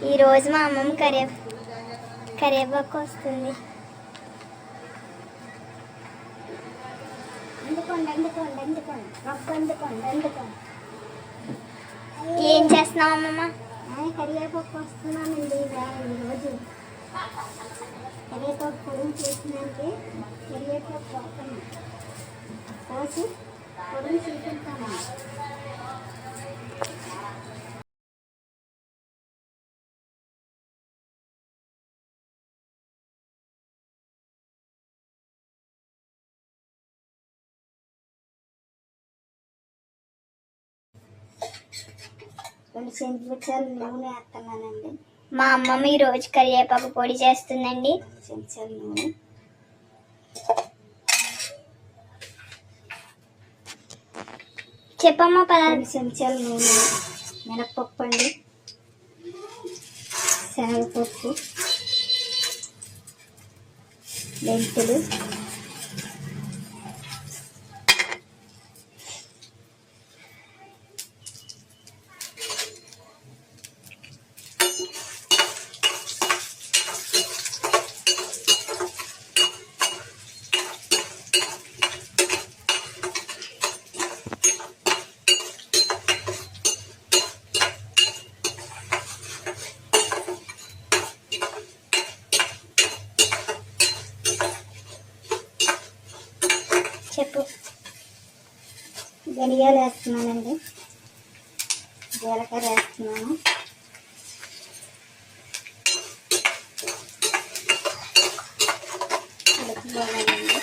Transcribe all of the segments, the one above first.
ఈరోజు మా అమ్మమ్మ కరివేపాకు వస్తుంది. ఏం చేస్తున్నావు అమ్మమ్మ? కరివేపాకు వస్తున్నానండి. ఈరోజు కరివేపాకు పొడి చేసినానికి కరివేపాకు కోసి పొడిని చూపిస్తాను. చెంచాలు నూనె వేస్తున్నానండి. మా అమ్మమ్మ ఈరోజు కరివేపాకు పొడి చేస్తుందండి. చెంచాలు నూనె, చెప్పమ్మా. 10 చెంచాలు నూనె, మినపప్పు అండి, శనగపప్పు, మెంతులు, చెప్పు. ధనియాలు వేస్తున్నానండి, జీలకర్ర వేస్తున్నాను, కలుపుకోవాలండి.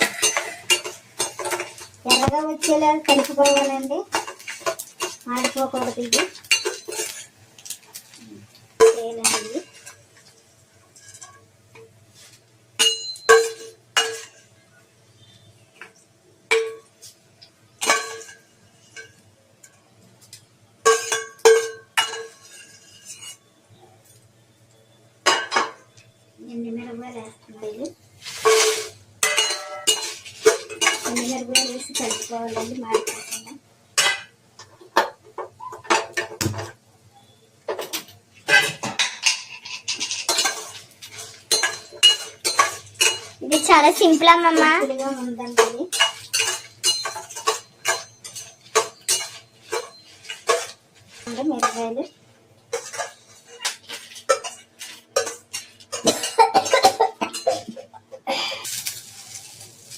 ఎర్రగా వచ్చేలా కలుపుకోవాలండి, మాడిపోకూడదు. ఇది వేయాలండి. ఎండుమిరపకాయలు వేస్తున్నాయి. ఎండుమిరపకాయలు వేసి కలుపుకోవాలండి, మాడిపోకుండా. ఇది చాలా సింపుల్ అమ్మమ్మ. సింపుల్గా ఉందండి. మిరపకాయలు,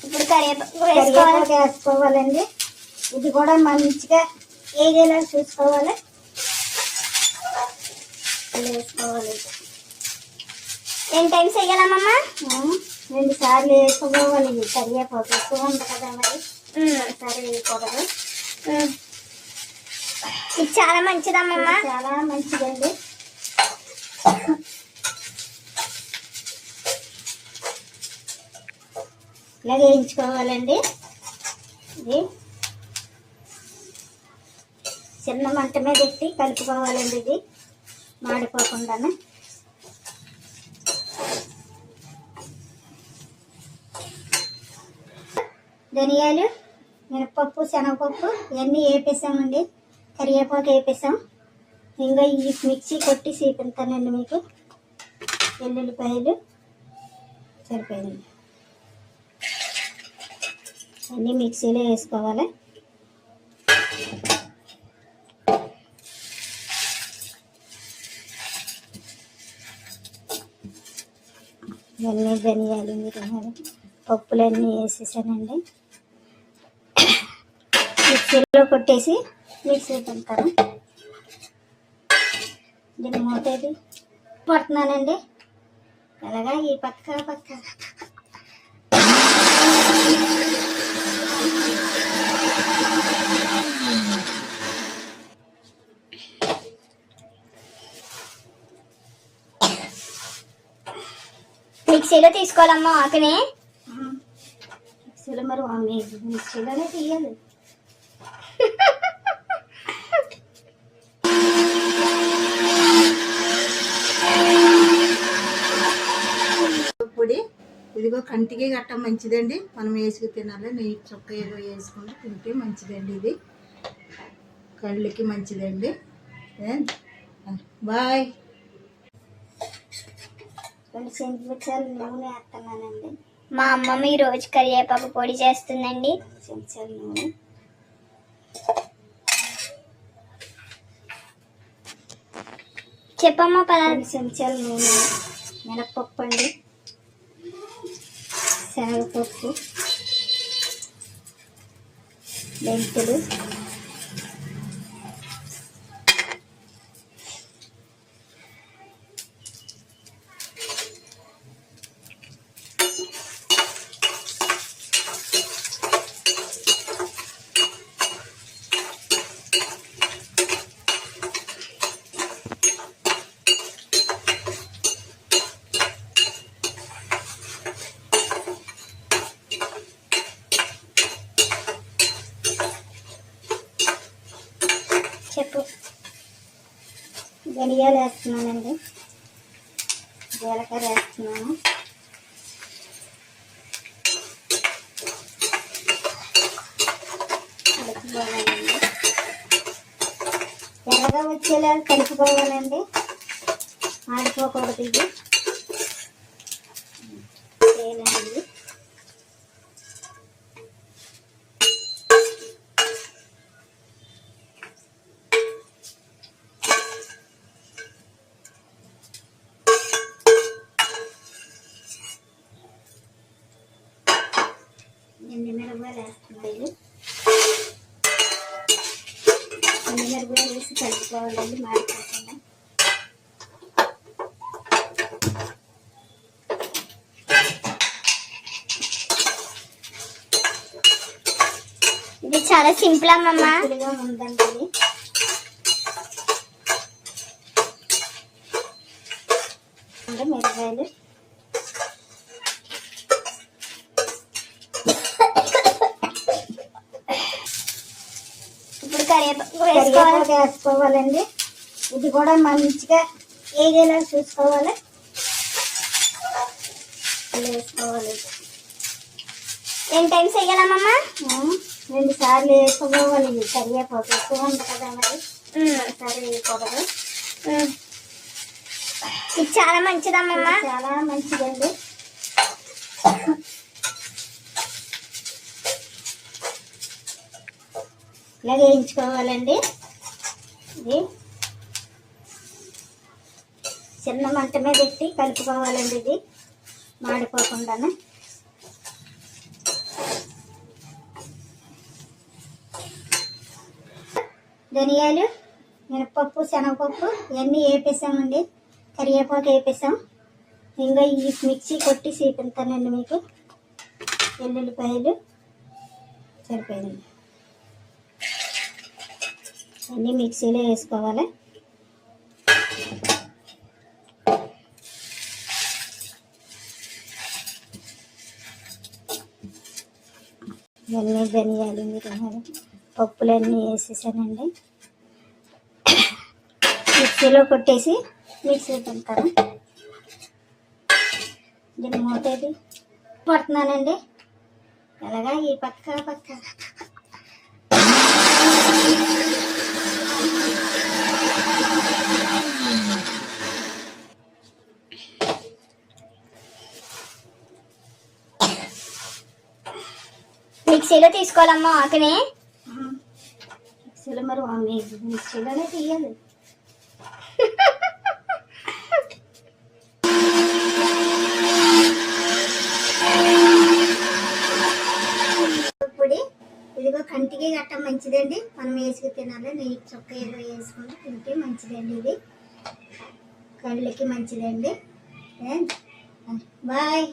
ఇప్పుడు కరివేపాకు వేసుకోవాలండి. ఇది కూడా మంచిగా ఏగేలా చూసుకోవాలి. వేసుకోవాలి. 10 టైమ్స్ వేయాలమ్మమ్మ. 2 సార్లు వేసుకోవాలి. కరివేపాకు ఎక్కువ ఉంది కదా, మరి ఒకసారి వేయకూడదు. ఇది చాలా మంచిదమ్మమ్మ. చాలా మంచిదండి. ఇలా వేయించుకోవాలండి. ఇది చిన్న మంట మీద పెట్టి కలుపుకోవాలండి, ఇది మాడిపోకుండా. ధనియాలు, మినపప్పు, శనగపప్పు ఇవన్నీ వేపేసామండి. కరివేపాకు వేపేసాం. ఇంకా ఈ మిక్సీ కొట్టి చూపిస్తానండి మీకు. వెల్లుల్లిపాయలు సరిపోయింది. అన్నీ మిక్సీలో వేసుకోవాలి. ఇవన్నీ ధనియాలు, మిరియాలు, పప్పులన్నీ వేసేసానండి. మిక్సీలో కొట్టేసి మిక్సీ పెడతాను. దీన్ని మూతేది పడుతున్నానండి. అలాగా ఈ పక్క మిక్సీలో తీసుకోవాలమ్మా ఆకుని. మిక్సీలో మరి మిక్సీలోనే తీయాలి. పొడి ఇదిగో కంటికి గట్ట మంచిదండి. మనం వేసుకు తినాలి. నెయ్యి చొక్క ఏదో వేసుకుంటే తింటే మంచిదండి. ఇది కళ్ళకి మంచిదండి. బాయ్. 2 చెంచాలు నూనె వేస్తున్నానండి. మా అమ్మమ్మ ఈ రోజు కరివేపాకు పొడి చేస్తుందండి. చెంచాలు నూనె, చెప్పమ్మా 2 చెంచాలు నూనె, మినపప్పు అండి, శనగపప్పు, మెంతులు, చెప్పు. ధనియాలు వేస్తున్నానండి, జీలకర్ర వేస్తున్నాను, కలుపుకోవాలండి. ఎర్రగా వచ్చేలా కలుపుకోవాలండి, ఆడిపోకూడదు. ఇది చేయాలండి. ఎండుమిరపకాయలు వేస్తున్నాయి. ఎండుమిరపకాయలు వేసి కలుపుకోవాలండి, మాడిపోకుండా. ఇది చాలా సింపుల్ అమ్మమ్మ. సింపుల్గా ఉందండి ఇది. మిరపకాయలు ఇప్పుడు కరివేపాకు కరివేపాకు వేసుకోవాలండి. ఇది కూడా మంచిగా ఏగేలా చూసుకోవాలి, వేసుకోవాలి. ఎన్ని టైమ్స్ వేయాలమ్మమ్మ? 2 సార్లు వేసుకోవాలి. ఇది కరివేపాకు ఎక్కువ ఉంది కదా, మరి ఒకసారి వేయకూడదు. ఇది చాలా మంచిదమ్మమ్మ. చాలా మంచిదండి. ఇలా వేయించుకోవాలండి. ఇది చిన్న మంట మీద పెట్టి కలుపుకోవాలండి, ఇది మాడిపోకుండానే. ధనియాలు, మినపప్పు, శనగపప్పు ఇవన్నీ వేపేసామండి. కరివేపాకు వేపేసాం. ఇంకా ఈ మిక్సీ కొట్టి చూపిస్తానండి మీకు. వెల్లుల్లిపాయలు సరిపోయింది, అన్నీ మిక్సీలో వేసుకోవాలి. ఇవన్నీ ధనియాలు, మిరియాలు, పప్పులన్నీ వేసేసానండి. మిక్సీలో కొట్టేసి మిక్సీ తింటాను. దీన్ని మూతేది పడుతున్నానండి. అలాగా ఈ పక్క మిక్సీలో తీసుకోవాలమ్మా ఆకుని. మిక్సీలో మరి మిక్సీలోనే తీయాలి. పొడి ఇదిగో కంటికి గట్ట మంచిదండి. మనం వేసుకు తినాలి. నెయ్యి చొక్క ఏదో వేసుకుంటే తింటే మంచిదండి. ఇది కళ్ళకి మంచిదండి. బాయ్.